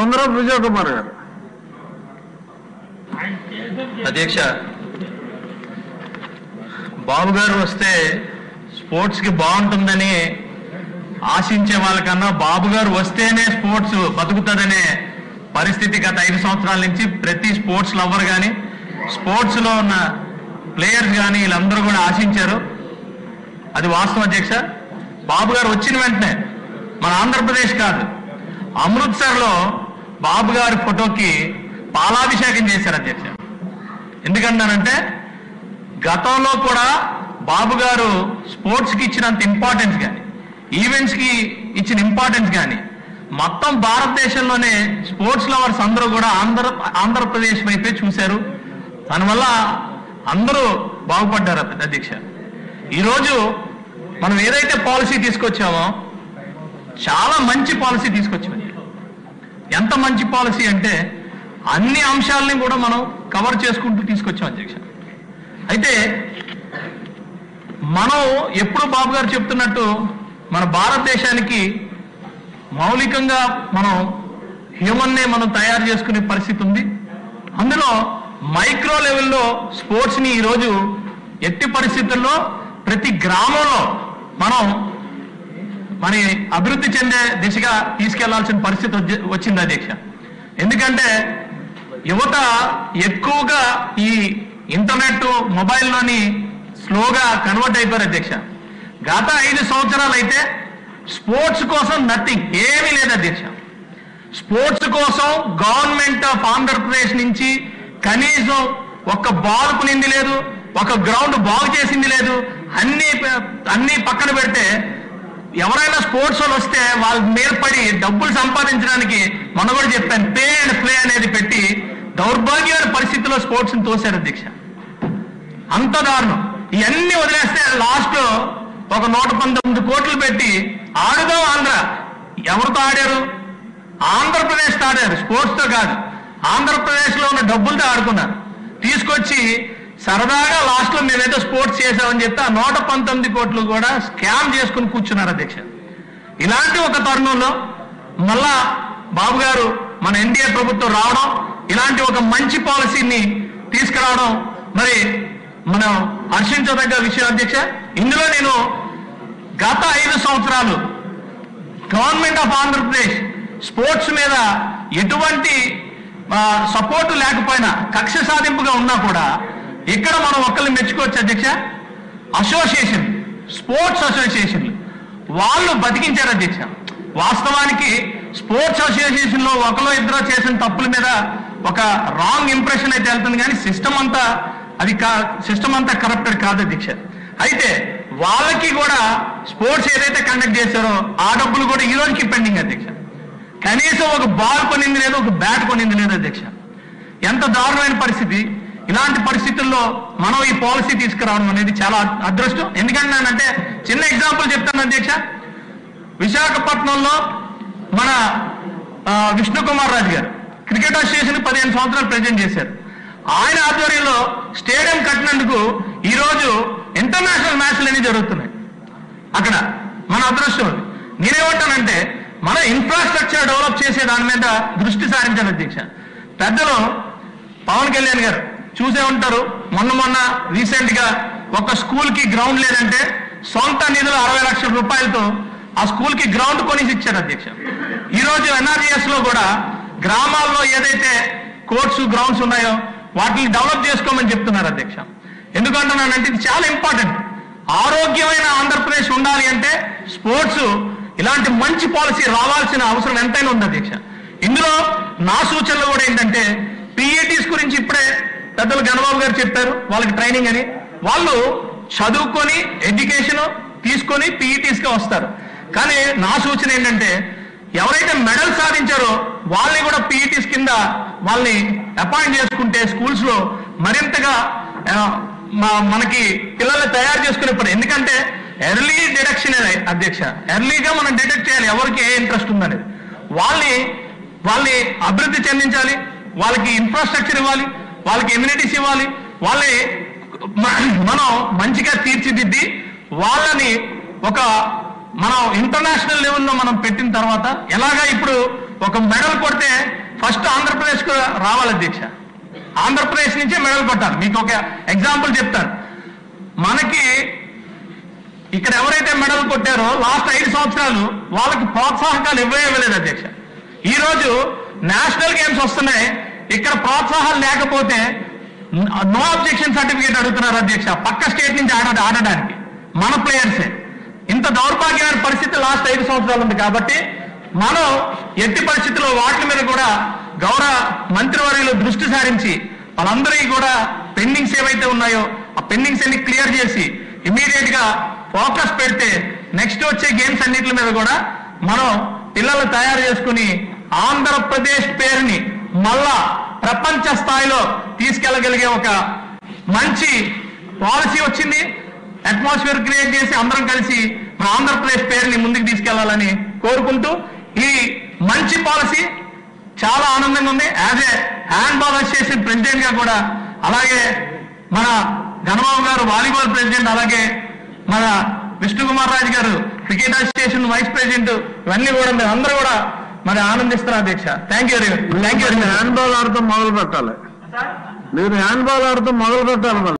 సుందరం విజయ్ కుమార్ గారు. అధ్యక్ష, బాబు గారు వస్తే స్పోర్ట్స్ కి బాగుంటుందని ఆశించే వాళ్ళకన్నా బాబు గారు వస్తేనే స్పోర్ట్స్ బతుకుతుందనే పరిస్థితి గత 5 సంవత్సరాల నుంచి ప్రతి స్పోర్ట్స్ లవర్ కానీ స్పోర్ట్స్ లో ఉన్న ప్లేయర్స్ కానీ వీళ్ళందరూ కూడా ఆశించారు. అది వాస్తవం అధ్యక్ష. బాబు గారు వచ్చిన వెంటనే మన ఆంధ్రప్రదేశ్ కాదు, అమృత్సర్ లో బాబు గారి ఫోటోకి పాలాభిషేకం చేశారు అధ్యక్ష. ఎందుకంటానంటే గతంలో కూడా బాబు గారు స్పోర్ట్స్ కి ఇచ్చినంత ఇంపార్టెన్స్ కానీ ఈవెంట్స్ కి ఇచ్చిన ఇంపార్టెన్స్ కానీ మొత్తం భారతదేశంలోనే స్పోర్ట్స్ లవర్స్ అందరూ కూడా ఆంధ్రప్రదేశ్ వైపే చూశారు. దానివల్ల అందరూ బాగుపడ్డారు అధ్యక్ష. ఈరోజు మనం ఏదైతే పాలసీ తీసుకొచ్చామో చాలా మంచి పాలసీ తీసుకొచ్చాము. ఎంత మంచి పాలసీ అంటే అన్ని అంశాలని కూడా మనం కవర్ చేసుకుంటూ తీసుకొచ్చాం అధ్యక్ష. అయితే మనం ఎప్పుడు బాబు గారు చెప్తున్నట్టు మన భారతదేశానికి మౌలికంగా మనం హ్యూమన్నే మనం తయారు చేసుకునే పరిస్థితి ఉంది. అందులో మైక్రో లెవెల్లో స్పోర్ట్స్ని ఈరోజు ఎట్టి పరిస్థితుల్లో ప్రతి గ్రామంలో మనం మన అభివృద్ధి చెందే దిశగా తీసుకెళ్లాల్సిన పరిస్థితి వచ్చింది అధ్యక్ష. ఎందుకంటే యువత ఎక్కువగా ఈ ఇంటర్నెట్ మొబైల్లోని స్లోగా కన్వర్ట్ అయిపోయారు అధ్యక్ష. గత 5 సంవత్సరాలు అయితే స్పోర్ట్స్ కోసం నథింగ్, ఏమీ లేదు అధ్యక్ష. స్పోర్ట్స్ కోసం గవర్నమెంట్ ఆఫ్ ఆంధ్రప్రదేశ్ నుంచి కనీసం ఒక్క బాల్ కొనింది లేదు, ఒక గ్రౌండ్ బాగు చేసింది లేదు. అన్ని పక్కన పెడితే ఎవరైనా స్పోర్ట్స్ వాళ్ళు వస్తే వాళ్ళ మీద పడి డబ్బులు సంపాదించడానికి మనం కూడా చెప్పాను పే అండ్ ప్లే అనేది పెట్టి దౌర్భాగ్యమైన పరిస్థితుల్లో స్పోర్ట్స్ని తోశారు అధ్యక్ష. అంత దారుణం. ఇవన్నీ వదిలేస్తే లాస్ట్ లో ఒక 119 కోట్లు పెట్టి ఆడుదాం ఆంధ్ర. ఎవరితో ఆడారు? ఆంధ్రప్రదేశ్తో ఆడారు, స్పోర్ట్స్ తో కాదు. ఆంధ్రప్రదేశ్ లో ఉన్న డబ్బులతో ఆడుకున్నారు. తీసుకొచ్చి సరదాగా లాస్ట్ లో మేమేదో స్పోర్ట్స్ చేసామని చెప్తే ఆ 119 కోట్లు కూడా స్కామ్ చేసుకుని కూర్చున్నారు అధ్యక్ష. ఇలాంటి ఒక తరుణంలో మళ్ళా బాబు గారు మన ఎన్డీఏ ప్రభుత్వం రావడం, ఇలాంటి ఒక మంచి పాలసీని తీసుకురావడం మరి మనం హర్షించదగ్గ విషయం అధ్యక్ష. ఇందులో నేను గత 5 సంవత్సరాలు గవర్నమెంట్ ఆఫ్ ఆంధ్రప్రదేశ్ స్పోర్ట్స్ మీద ఎటువంటి సపోర్టు లేకపోయినా కక్ష సాధింపుగా ఉన్నా కూడా ఇక్కడ మనం ఒక్కరిని మెచ్చుకోవచ్చు అధ్యక్ష. అసోసియేషన్, స్పోర్ట్స్ అసోసియేషన్లు వాళ్ళు బతికించారు అధ్యక్ష. వాస్తవానికి స్పోర్ట్స్ అసోసియేషన్ లో ఒకరో ఇద్దరు చేసిన తప్పుల మీద ఒక రాంగ్ ఇంప్రెషన్ అయితే వెళ్తుంది, కానీ సిస్టమ్ అంతా కరప్టెడ్ కాదు అధ్యక్ష. అయితే వాళ్ళకి కూడా స్పోర్ట్స్ ఏదైతే కండక్ట్ చేశారో ఆ డబ్బులు కూడా ఈ రోజుకి పెండింగ్ అధ్యక్ష. కనీసం ఒక బాల్ కొనింది లేదు, ఒక బ్యాట్ కొనింది లేదు అధ్యక్ష. ఎంత దారుణమైన పరిస్థితి. ఇలాంటి పరిస్థితుల్లో మనం ఈ పాలసీ తీసుకురావడం అనేది చాలా అదృష్టం. ఎందుకంటే చిన్న ఎగ్జాంపుల్ చెప్తాను అధ్యక్ష. విశాఖపట్నంలో మన విష్ణు కుమార్ రాజు గారు క్రికెట్ అసోసియేషన్ 15 సంవత్సరాలు ప్రెసిడెంట్ చేశారు. ఆయన ఆధ్వర్యంలో స్టేడియం కట్టినందుకు ఈరోజు ఇంటర్నేషనల్ మ్యాచ్లు అనేవి జరుగుతున్నాయి అక్కడ. మన అదృష్టం. నేనేమంటానంటే మన ఇన్ఫ్రాస్ట్రక్చర్ డెవలప్ చేసే దాని మీద దృష్టి సారించాలి అధ్యక్ష. పెద్దలు పవన్ కళ్యాణ్ గారు చూసే ఉంటారు, మొన్న రీసెంట్ గా ఒక స్కూల్ కి గ్రౌండ్ లేదంటే సొంత నిధులు 60 లక్షల రూపాయలతో ఆ స్కూల్ కి గ్రౌండ్ కొనిసి ఇచ్చారు అధ్యక్ష. ఈరోజు ఎన్ఆర్జీఎస్ లో కూడా గ్రామాల్లో ఏదైతే కోర్ట్స్ గ్రౌండ్స్ ఉన్నాయో వాటిని డెవలప్ చేసుకోమని చెప్తున్నారు అధ్యక్ష. ఎందుకంటున్నానంటే ఇది చాలా ఇంపార్టెంట్. ఆరోగ్యమైన ఆంధ్రప్రదేశ్ ఉండాలి అంటే స్పోర్ట్స్ ఇలాంటి మంచి పాలసీ రావాల్సిన అవసరం ఎంతైనా ఉంది అధ్యక్ష. ఇందులో నా సూచనలు కూడా ఏంటంటే పీఈటీస్ గురించి ఇప్పుడే పెద్దలు గణబాబు గారు చెప్పారు, వాళ్ళకి ట్రైనింగ్ అని. వాళ్ళు చదువుకొని ఎడ్యుకేషన్ తీసుకొని పీఈటీస్గా వస్తారు. కానీ నా సూచన ఏంటంటే ఎవరైతే మెడల్ సాధించారో వాళ్ళని కూడా పీఈటీస్ కింద వాళ్ళని అపాయింట్ చేసుకుంటే స్కూల్స్ లో మరింతగా మనకి పిల్లల్ని తయారు చేసుకునే పని. ఎందుకంటే ఎర్లీ డిటెక్షన్ అధ్యక్ష. ఎర్లీగా మనం డిటెక్ట్ చేయాలి ఎవరికి ఏ ఇంట్రెస్ట్ ఉందనేది. వాళ్ళని అభివృద్ధి చెందించాలి, వాళ్ళకి ఇన్ఫ్రాస్ట్రక్చర్ ఇవ్వాలి, వాళ్ళకి ఎమ్యూనిటీస్ ఇవ్వాలి, వాళ్ళని మనం మంచిగా తీర్చిదిద్ది వాళ్ళని మనం ఇంటర్నేషనల్ లెవెల్లో మనం పెట్టిన తర్వాత ఎలాగా ఇప్పుడు ఒక మెడల్ కొడితే ఫస్ట్ ఆంధ్రప్రదేశ్ కు రావాలి అధ్యక్ష. ఆంధ్రప్రదేశ్ నుంచే మెడల్ కొట్టాలి. మీకు ఒక ఎగ్జాంపుల్ చెప్తాను. మనకి ఇక్కడ ఎవరైతే మెడల్ కొట్టారో లాస్ట్ 5 సంవత్సరాలు వాళ్ళకి ప్రోత్సాహకాలు ఇవ్వలేదు అధ్యక్ష. ఈ రోజు నేషనల్ గేమ్స్ వస్తున్నాయి, ఇక్కడ ప్రోత్సాహాలు లేకపోతే నో అబ్జెక్షన్ సర్టిఫికేట్ అడుగుతున్నారు అధ్యక్ష, పక్క స్టేట్ నుంచి ఆడడానికి మన ప్లేయర్సే. ఇంత దౌర్భాగ్యమైన పరిస్థితి లాస్ట్ 5 సంవత్సరాలు ఉంది. కాబట్టి మనం ఎట్టి పరిస్థితుల్లో వాటి మీద కూడా గౌరవ మంత్రివర్యులు దృష్టి సారించి వాళ్ళందరికీ కూడా పెండింగ్స్ ఏవైతే ఉన్నాయో ఆ పెండింగ్స్ అన్ని క్లియర్ చేసి ఇమీడియట్ గా ఫోకస్ పెడితే నెక్స్ట్ వచ్చే గేమ్స్ అన్నిటి మీద కూడా మనం పిల్లలు తయారు చేసుకుని ఆంధ్రప్రదేశ్ పేరుని మళ్ళా ప్రపంచ స్థాయిలో తీసుకెళ్లగలిగే ఒక మంచి పాలసీ వచ్చింది. అట్మాస్ఫియర్ క్రియేట్ చేసి అందరం కలిసి మన ఆంధ్రప్రదేశ్ పేరుని ముందుకు తీసుకెళ్లాలని కోరుకుంటూ, ఈ మంచి పాలసీ చాలా ఆనందంగా ఉంది. As a handball association president గా కూడా, అలాగే మన ఘనబాబు గారు వాలీబాల్ ప్రెసిడెంట్, అలాగే మన విష్ణుకుమార్ రాజు గారు క్రికెట్ అసోసియేషన్ వైస్ ప్రెసిడెంట్, ఇవన్నీ కూడా మీరు అందరూ కూడా మరి ఆనందిస్తున్నారు అధ్యక్ష. Thank you very much. Handball ఆడుతూ మొదలు పెట్టాలి, మీరు హ్యాండ్బాల్ ఆడుతూ మొదలు పెట్టాలి.